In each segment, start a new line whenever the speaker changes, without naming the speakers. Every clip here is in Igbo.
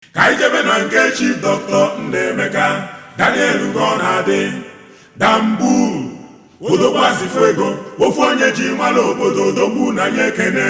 Kaijebe na nke Chief Dr. Nnaemeka Daniel Ugonadi Dambu Odogwu Asịfụ Ego ofu onye ji mara obodo odogwu na nye ekene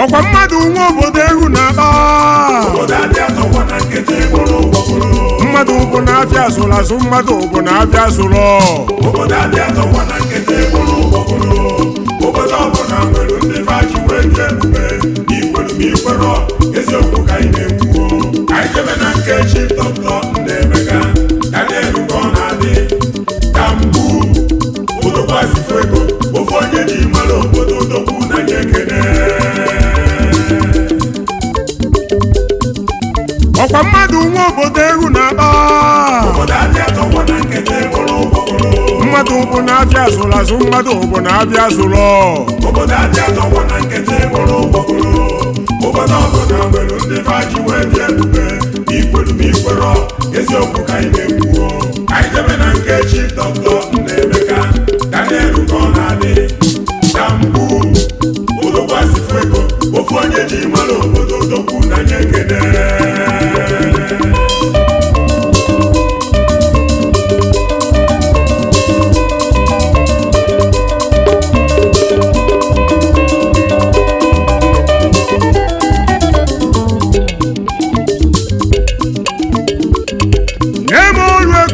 ọkwa mmadụ nwa obodo ehu na-aba mmadụ bụ na-afịa azụrụ azụ mmadụ bụ na-afịa azụrụ
obodo ọbụla nwere ndị faji wee dị ebube n'ikweru ma ikwero eziokwu ka anyị na-ekwuo anyị jebe na nke Chief Dr. Nnaemeka Daniel Ugonadi Dambu Odogwu Asịfụ Ego ofu onye ji mara obodo odogwu na nye ekene
ọkwa mmadụ nwa obodo ehu na-aba mmadụ bụ na-afịa azụrụ azụ mmadụ bụ na-afịa azụrụ
obodo ọbụla nwere ndị faji wee dị ebube n'ikweru ma ikwero eziokwu ka anyị na-ekwuo anyị jebe na nke Chief Dr. Nnaemeka Daniel Ugonadi Dambu Odogwu Asịfụ Ego ofu onye ji mara obodo odogwu na nye ekene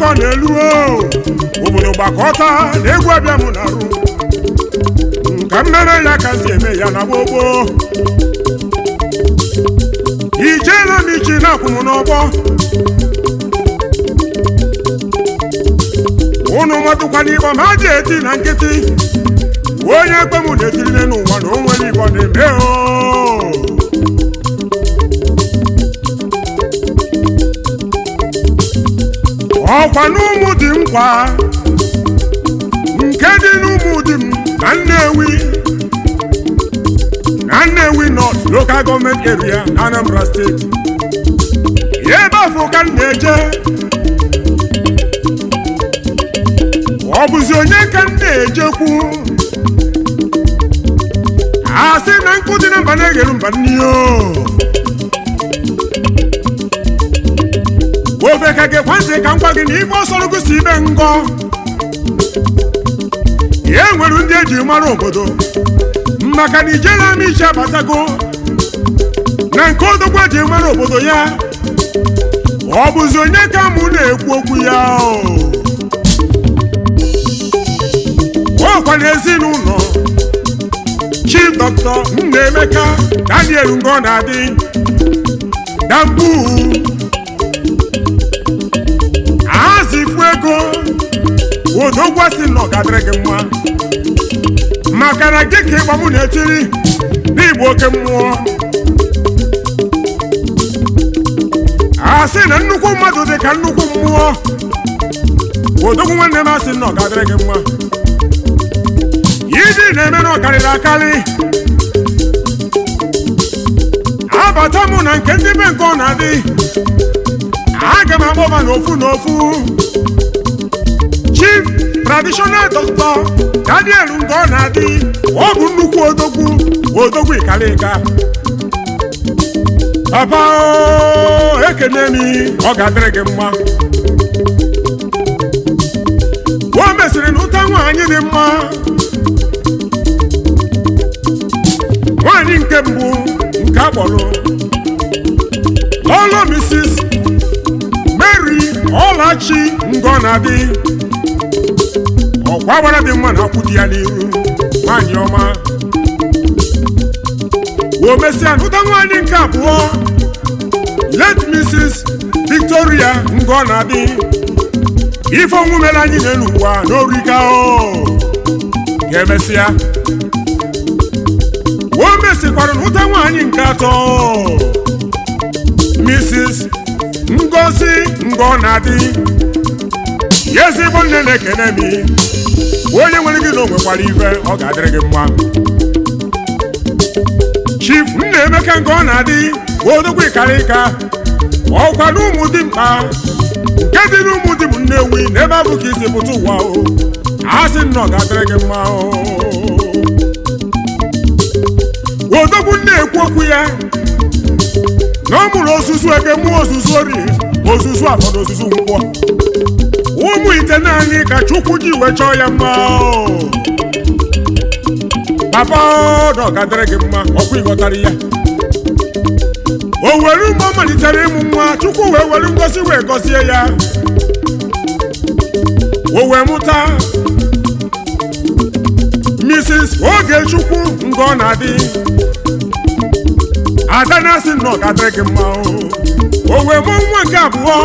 ọ na-elu obodo gbakọta na egwu abịa m na-arụ nka mmere ya ka si eme ya na gbogbo ijela m iji na-akwụ m n'ọgbọ ụnụ matụkwana igbo ma ji eti na nkịtị onye ekpe m na-etirile n'ụwa na o nwere igbo na-eme ọkwa n'ụmụ dị nkwa nke dị n'ụmụ dị m na Nnewi North Local Government Area na Anambra State ebe afọ ka m na-eje ọ bụzi onye ka m na-ejekwu asị na nkụ dị na mba na-egheru mba n'iyo ofe ka gekwa ntị ka m gwa gị na igbe ọsọrọ gosi ibe ngọ ya nwere ndị eji mara obodo maka na ijela m iji abatago na nke odogwu eji mara obodo ya ọ bụzi onye ka mụ na-ekwu okwu ya ọkwa n'ezinụlọ Chief Dr. Nnaemeka Daniel Ugonadi Dambu Asịfụ Ego Odogwu asị na ọ ga-adịrị gị mma maka na gị ka ịgba mụ na-etiri n'igbo oke mmụọ asị na nnukwu mmadụ dị ka nnukwu mmụọ Odogwu nwanne m asị na ọ ga-adịrị gị mma ịdị na-eme na ọ karịrị akarị abata mụ na nke ndị be nke ọ na-adị aga m akpọba n'ofu n'ofu Chief Traditional Dr. Daniel Ugonadi ọ bụ nnukwu odogwu ikalika papa ekene mi ọ ga-adịrị gị mma o mesịrị na ụta nwaanyị dị mma nwaanyị nke mbụ nke akpọrọ ọlụ Mrs. Mary Ọlachi Ugonadi ọkwa gbara dị mma na akwụ di ya n'ihu nwaanyị ọma o mesịa nụta nwaanyị nke abụọ late Mrs. Victoria Ngọnadị ife ọnwụ mere anyị n'elu ụwa n'orika ga-emesịa o mesikwara n'ụta nwaanyị nke atọ Mrs. Ngozi Ngọnadị ya ezigbo nne na-ekene m onye nwere gị na o nwekwara ife ọ ga-adịrị gị mma Chief Nnaemeka Ngọnadị odogwu Ikarika ọkwa n'ụmụ dị mkpa nke dị n'ụmụ dị m Nnewi n'ebe abụ ka isi pụta ụwa a sị na ọ ga-adịrị gị mma odogwu na-ekwu okwu ya na ọ mụrụ osusu eke mụọ osusu orie osusu afọ na osusu nkwọ ụmụ ite naanị ka Chukwu ji wee chọọ ya mma papa na ọ ga-adịrị gị mma ọkwa ịghọtara ya o were mgbe ọ malitere ịmụ nwa Chukwu wee were ngozi wee gọzie ya o wee mụta Mrs. Ogechukwu Ngọnadị ada na-asị na ọ ga-adịrị gị mma o wee mụọ nwa nke abụọ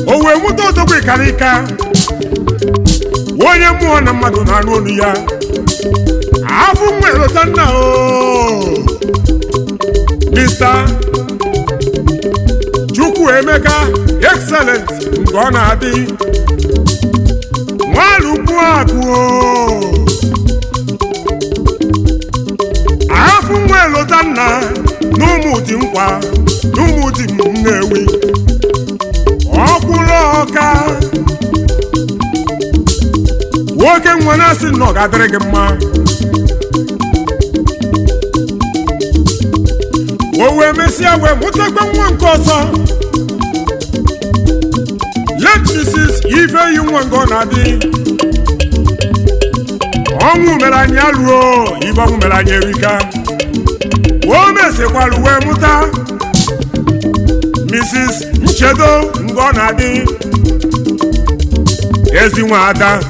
o wee mụta odogwu Ikarika onye mmụọ na mmadụ na-anụ olu ya afụ nwa elota nna Mr. Chukwuemeka Excellent Ngọnadị nwalukwu akụ afụ nwa elota nna n'ụmụ dị nkwa n'ụmụ dị Nnewi ọkwụrụ ọka nwoke nwa na-asị na ọ ga-adịrị gị mma o wee mesịa wee mụtakwa nwa nke ọzọ late Mrs. Ifeyi nwa Ngọnadị ọnwụ mere anyị alụọ ibe ọnwụ mere anyị erika o mesịkwara wee mụta Mrs. Nchedo Ngọnadị ezi nwa ada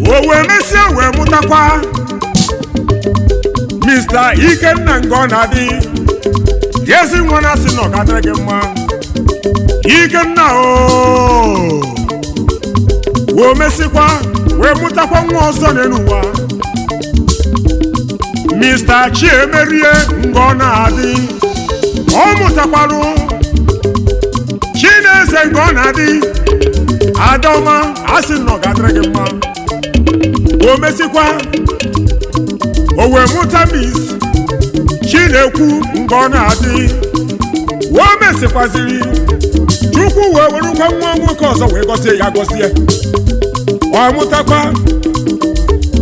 o wee mesịa wee mụtakwa Mr. Ikenna Ngọnadị ezi nwa na-asị na ọ ga-adịrị gị mma Ikenna o mesịkwa wee mụtakwa nwa ọzọ n'elu ụwa Mr. Chiemerie Ngọnadị ọ mụtakwarụ Chineze Ngọnadị Adaọma asị na ọ ga-adịrị gị mma o mesịkwa o wee mụta Miss Chinekwu Ngọnadị o mesịkwaziri Chukwu wee werukwa nwa nwoke ọzọ wee gọzie ya gọzie ọ mụtakwa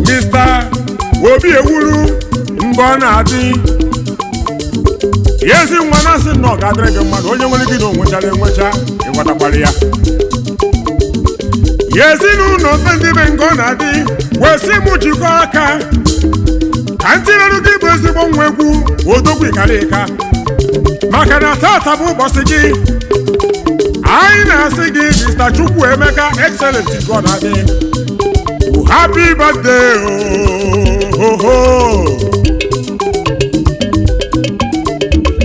Mr. Obiewuru Ngọnadị ezi nwa na-asị na ọ ga-adịrị gị mma na onye nwere gị na onwechara enwecha ịghọtakwara ya ezinụlọ ndị be Ngọnadị wee sị mụ jikọ aka ka ntirerụ gị bụ ezigbo nwa egwu odogwu Ikarika maka na tata bụ ụbọchị gị anyị na-asị gị Mr. Chukwuemeka Excellent Ngọnadị happy birthday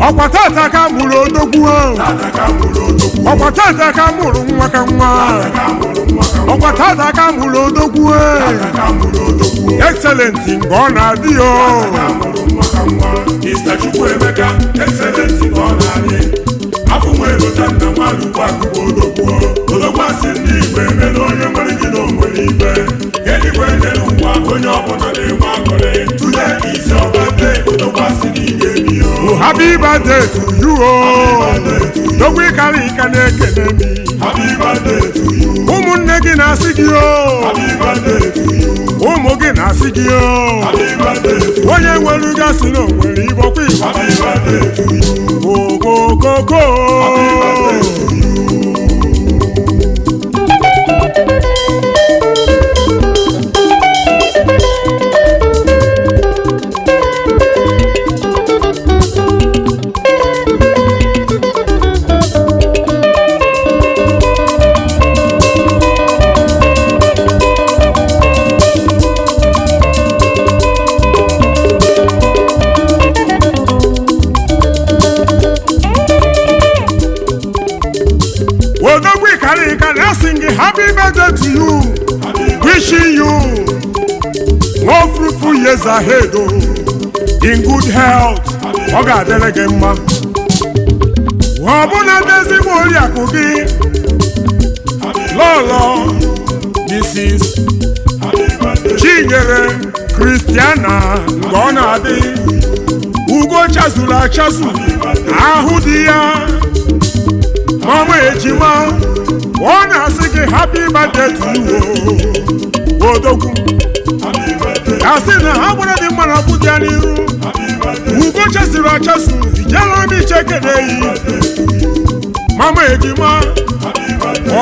ọkwa tata ka mụrụ odogwu ọkwa tata ka mụrụ nwa ka nwa ọkwa tata ka mụrụ odogwu Excellent Ngọnadị
Mr. Chukwuemeka Excellent Ngọnadị afọ nwere lota nna nwalukwu akụkọ odogwu asị ndị Igbo eme na onye nwere gị na onwere ife eluigwe n'elu ụwa onye ọbụla na-enwe aṅụrị tụle isi ọbade odogwu asị n'ige emi
happy birthday to you odogwu Ikarika na-ekene m
happy birthday to you
ụmụnne gị na-asị gị
happy birthday to you
ụmụ gị na-asị gị
happy birthday to you
onye nwere gasị na onwere ibọkwa igbo
happy birthday to you
okokoko
happy birthday to you
Kalika na sing happy birthday to you, wishing you more fruitful years ahead, in good health. Oga delege mma. Wabuna dezi moli akugi. Lolo, Mrs. Chinyere Christiana Ngona Adi. Ugo chazula chazu. Ahudia. Mama ejima. Wanna sing happy birthday to you. Odogu. Asina habuna di mana budiani. Ugo chazula chazu. Ijala mi cheke deyi. Mama ejima.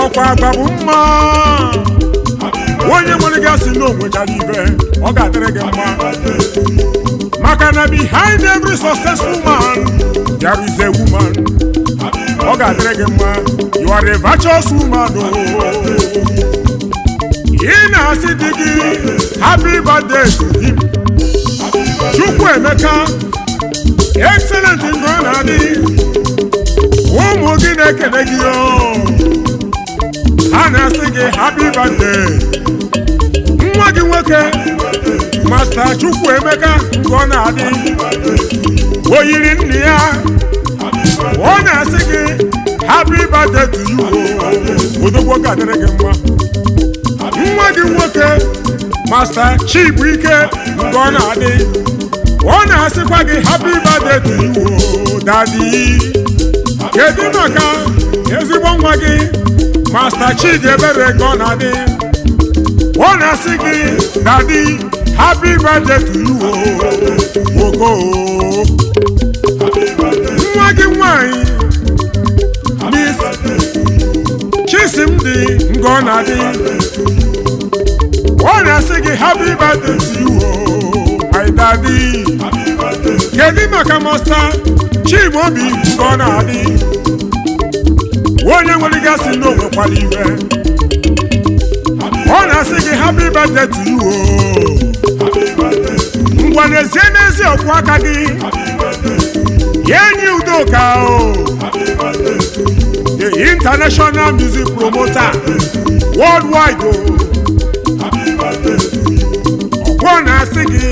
Okwa agbabu mma. Onye nwere gasị n'onwe jara ibe, ọ ga-adịrị gị mma. Maka na behind every successful man, there is a woman. Ọ ga-adịrị gị mma. You are a virtuous woman. Ị na-asị di gị happy birthday to him. Chukwu Emeka, excellent in ọ na-adị. Ụmụ gị na-ekele gị ha na-asị gị happy birthday. Nwa gị nwoke Master Chukwu Emeka nke ọ na-adị o yiri nne ya ọ na-asị gị happy birthday to you. Odogwu ga-adịrị gị mma. Nwa gị nwoke Master Chibuike nke ọ na-adị ọ na-asịkwa gị happy birthday to you daddy. Kedu maka ezigbo nwa gị Master Chidiebere nke ọ na-adị ọ na-asị gị daddy happy birthday to you ogo. Nwa gị nwanyị Miss Chisimdi nke ọ na-adị ọ na-asị gị happy birthday to you my daddy. Kedu maka Master Chimaobi nke ọ na-adị onye nwere gasị n'onwekwala ibe ọ na-asị gị happy birthday to you. Ngwa n'ezie n'ezi ọkwụ aka gị ya enyi Udoka the international music promoter worldwide ọkwụ na-asị gị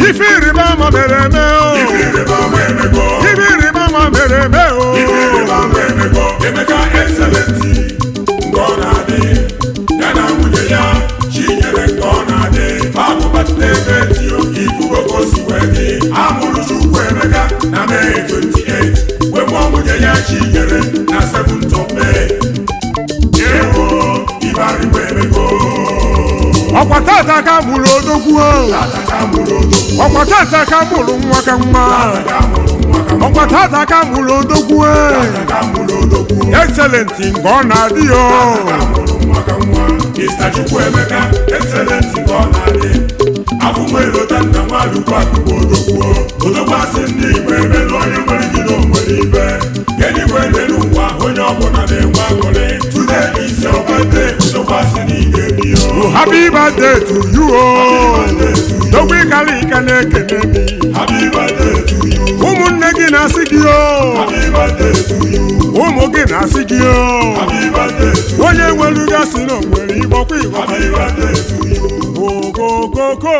ife ịrịba ama mere eme ife ịrịba ama mere eme
Emeka excellent nke ọ na-adị ya na nwunye ya Chinyere nke ọ na-adị fabụbatụta ebe tio ifugo ka o si wee dị. Amụrụ Chukwu Emeka na May 28 wee mụọ nwunye ya Chinyere na 7th of May. Ewo Ibarigbo Emego
ọkwa tata ka mụrụ Odogwu ọkwa tata ka mụrụ nwa ka nwa ọkwa tata ka mụrụ Odogwu excellent nke ọ na-adị
Mr. Chukwu Emeka excellent nke ọ na-adị afụmụelota nna nwadukwu akụkụ Odogwu asị ndị Igbo emelu onye nwere gị na onwere ibe eluigwe n'elu ụwa onye ọbụla na-enwe aṅụrị. Today is your birthday. Odogwu asị na ị ga-ebi
happy birthday to you Odogwu Kalika na-ekele gị
happy birthday to you.
ụmụnne gị na-asị gị
happy birthday to you.
ụmụ gị na-asị gị
happy birthday to you.
onye nwere gasị na onwere igbọkwa
happy birthday to you.
ogogoko